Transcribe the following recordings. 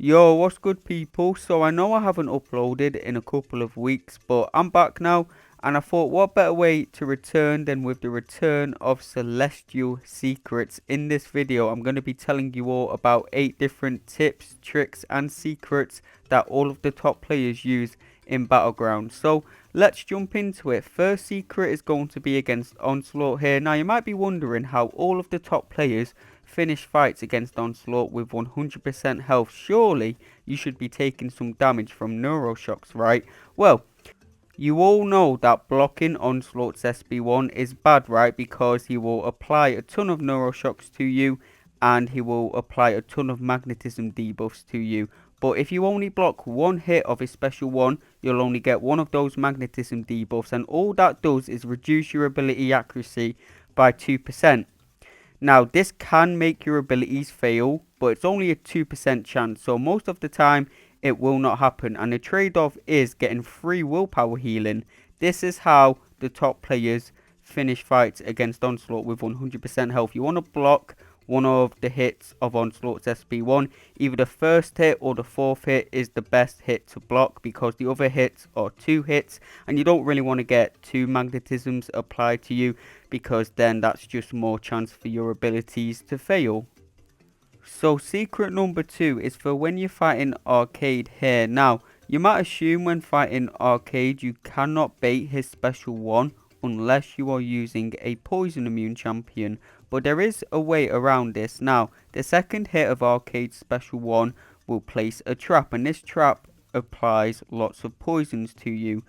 Yo, what's good people? So I know I haven't uploaded in a couple of weeks, but I'm back now and I thought what better way to return than with the return of Celestial Secrets. In this video, I'm going to be telling you all about 8 different tips, tricks and secrets that all of the top players use in Battlegrounds. So let's jump into it. First secret is going to be against Onslaught here. Now you might be wondering how all of the top players finish fights against Onslaught with 100% health. Surely you should be taking some damage from neuroshocks, right? Well, you all know that blocking Onslaught's SB1 is bad, right? Because he will apply a ton of neuroshocks to you and he will apply a ton of magnetism debuffs to you. But if you only block one hit of his special one, you'll only get one of those magnetism debuffs, and all that does is reduce your ability accuracy by 2%. Now, this can make your abilities fail, but it's only a 2% chance, so most of the time it will not happen. And the trade-off is getting free willpower healing. This is how the top players finish fights against Onslaught with 100% health. You want to block one of the hits of Onslaught's SB1. Either the first hit or the fourth hit is the best hit to block, because the other hits are 2 hits and you don't really want to get 2 magnetisms applied to you, because then that's just more chance for your abilities to fail. So secret number 2 is for when you're fighting Arcade here. Now, you might assume when fighting Arcade you cannot bait his special one unless you are using a poison immune champion, but there is a way around this. Now, the second hit of Arcade's special one will place a trap, and this trap applies lots of poisons to you.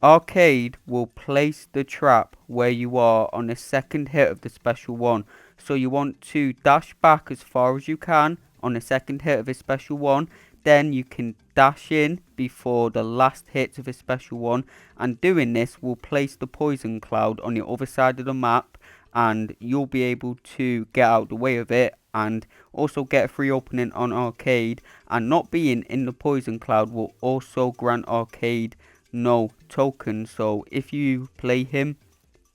Arcade will place the trap where you are on the second hit of the special one. So you want to dash back as far as you can on the second hit of his special one. Then you can dash in before the last hit of his special one. And doing this will place the poison cloud on the other side of the map. And you'll be able to get out the way of it. And also get a free opening on Arcade. And not being in the poison cloud will also grant Arcade no tokens. So if you play him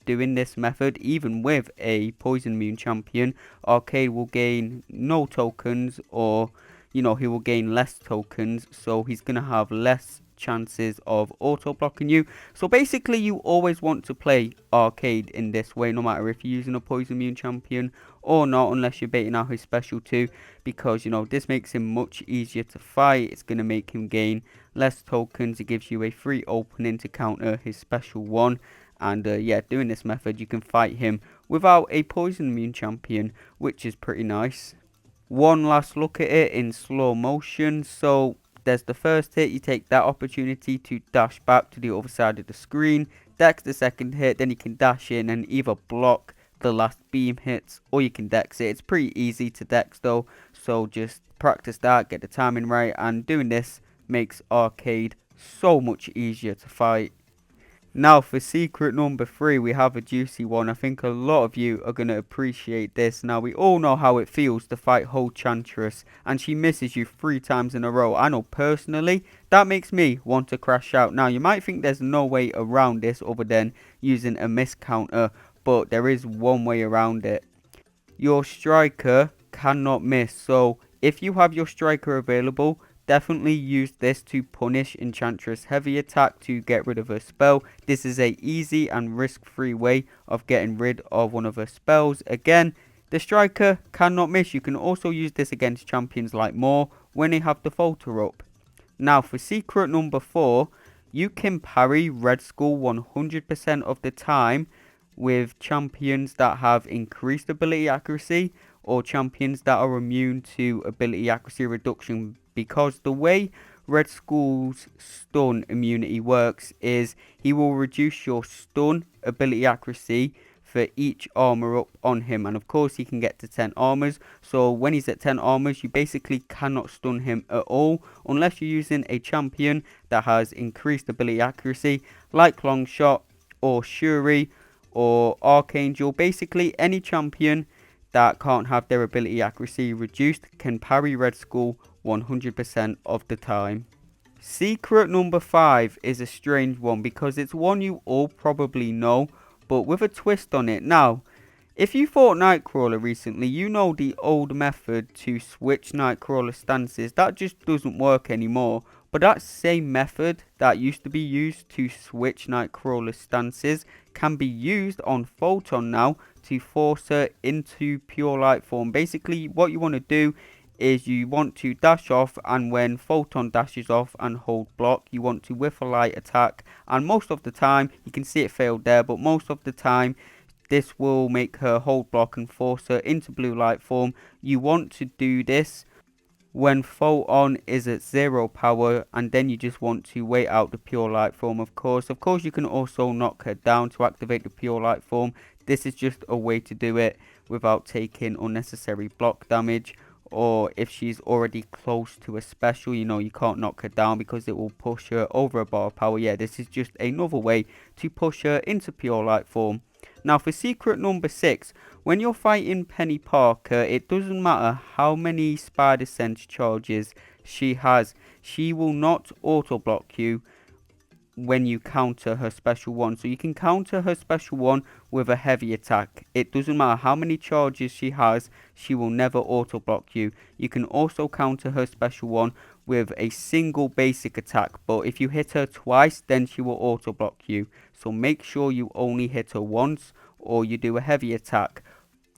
doing this method, even with a poison immune champion, Arcade will gain no tokens, or he will gain less tokens, so he's gonna have less chances of auto blocking you. So basically you always want to play Arcade in this way, no matter if you're using a poison immune champion or not, unless you're baiting out his special 2, because this makes him much easier to fight. It's going to make him gain less tokens. It gives you a free opening to counter his special 1, and yeah, doing this method you can fight him without a poison immune champion, which is pretty nice. One last look at it in slow motion. So there's the first hit, you take that opportunity to dash back to the other side of the screen, dex the second hit, then you can dash in and either block the last beam hits or you can dex it. It's pretty easy to dex though, so just practice that, get the timing right, and doing this makes Arcade so much easier to fight. Now for secret number 3, we have a juicy one. I think a lot of you are going to appreciate this. Now, we all know how it feels to fight Whole Chantress and she misses you 3 times in a row. I know personally that makes me want to crash out. Now you might think there's no way around this other than using a miss counter, but there is one way around it. Your striker cannot miss, so if you have your striker available, definitely use this to punish Enchantress' heavy attack to get rid of her spell. This is a easy and risk-free way of getting rid of one of her spells. Again, the striker cannot miss. You can also use this against champions like Moore when they have the Falter up. Now for secret number 4, you can parry Red Skull 100% of the time with champions that have increased ability accuracy or champions that are immune to ability accuracy reduction, because the way Red Skull's stun immunity works is he will reduce your stun ability accuracy for each armor up on him, and of course he can get to 10 armors. So when he's at 10 armors, you basically cannot stun him at all unless you're using a champion that has increased ability accuracy like Longshot or Shuri or Archangel. Basically any champion that can't have their ability accuracy reduced can parry Red Skull 100% of the time. Secret number 5 is a strange one because it's one you all probably know, but with a twist on it. Now, If you fought Nightcrawler recently, you know the old method to switch Nightcrawler stances, that just doesn't work anymore. But that same method that used to be used to switch Nightcrawler stances can be used on Photon now to force her into pure light form. Basically, what you want to do is you want to dash off, and when Photon dashes off and hold block, you want to whiff a light attack, and most of the time, you can see it failed there, but most of the time this will make her hold block and force her into blue light form. You want to do this when Photon is at 0 power, and then you just want to wait out the pure light form. Of course, you can also knock her down to activate the pure light form. This is just a way to do it without taking unnecessary block damage. Or if she's already close to a special, you can't knock her down because it will push her over a bar of power. Yeah, this is just another way to push her into pure light form. Now for secret number 6, when you're fighting Penny Parker, it doesn't matter how many Spider Sense charges she has, she will not auto block you when you counter her special one. So you can counter her special one with a heavy attack. It doesn't matter how many charges she has, she will never auto block you. You can also counter her special one with a single basic attack, but if you hit her twice, then she will auto block you. So make sure you only hit her once, or you do a heavy attack.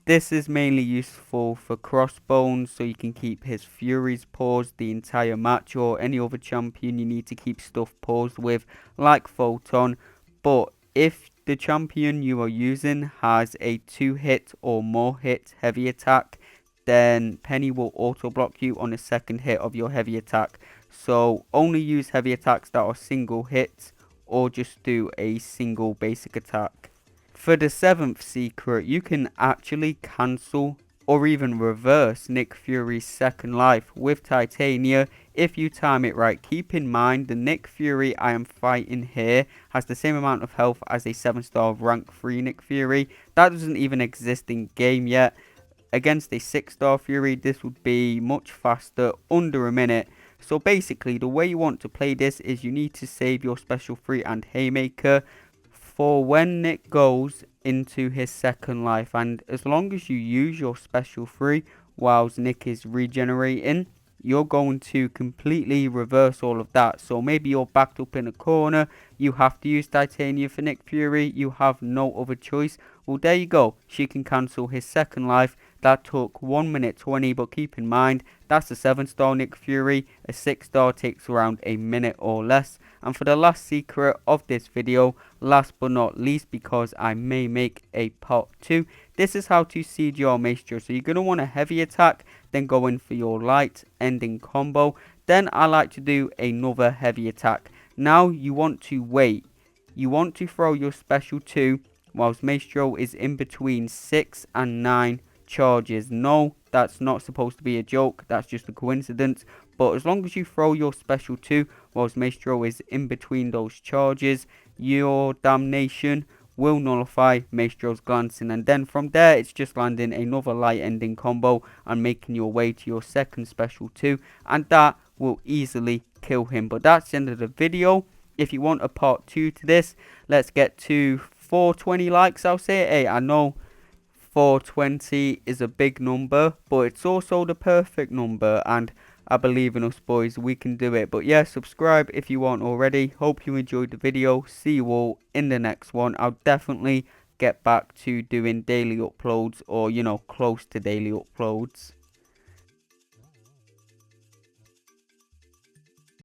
This is mainly useful for Crossbones, so you can keep his Furies paused the entire match, or any other champion you need to keep stuff paused with, like Photon. But if the champion you are using has a 2-hit or more hit heavy attack, then Penny will auto block you on the second hit of your heavy attack. So only use heavy attacks that are single hits, or just do a single basic attack. For the 7th secret, you can actually cancel or even reverse Nick Fury's second life with Titania if you time it right. Keep in mind, the Nick Fury I am fighting here has the same amount of health as a 7-star rank 3 Nick Fury. That doesn't even exist in game yet. Against a 6-star Fury, this would be much faster, under a minute. So basically, the way you want to play this is you need to save your special 3 and Haymaker for when Nick goes into his second life, and as long as you use your special 3 whilst Nick is regenerating, you're going to completely reverse all of that. So maybe you're backed up in a corner, you have to use Titania for Nick Fury, you have no other choice. Well, there you go, she can cancel his second life. That took 1 minute 20, but keep in mind, that's a 7-star Nick Fury. A 6-star takes around a minute or less. And for the last secret of this video, last but not least, because I may make a part 2, this is how to siege your Maestro. So you're going to want a heavy attack, then go in for your light ending combo. Then I like to do another heavy attack. Now you want to wait. You want to throw your special 2 whilst Maestro is in between 6 and 9 charges. No, that's not supposed to be a joke, that's just a coincidence. But as long as you throw your special 2 whilst Maestro is in between those charges, your damnation will nullify Maestro's glancing, and then from there it's just landing another light ending combo and making your way to your second special 2, and that will easily kill him. But that's the end of the video. If you want a part 2 to this, let's get to 420 likes, I'll say. Hey, I know 420 is a big number, but it's also the perfect number, and I believe in us, boys, we can do it. But yeah, subscribe if you aren't already. Hope you enjoyed the video. See you all in the next one. I'll definitely get back to doing daily uploads, or close to daily uploads.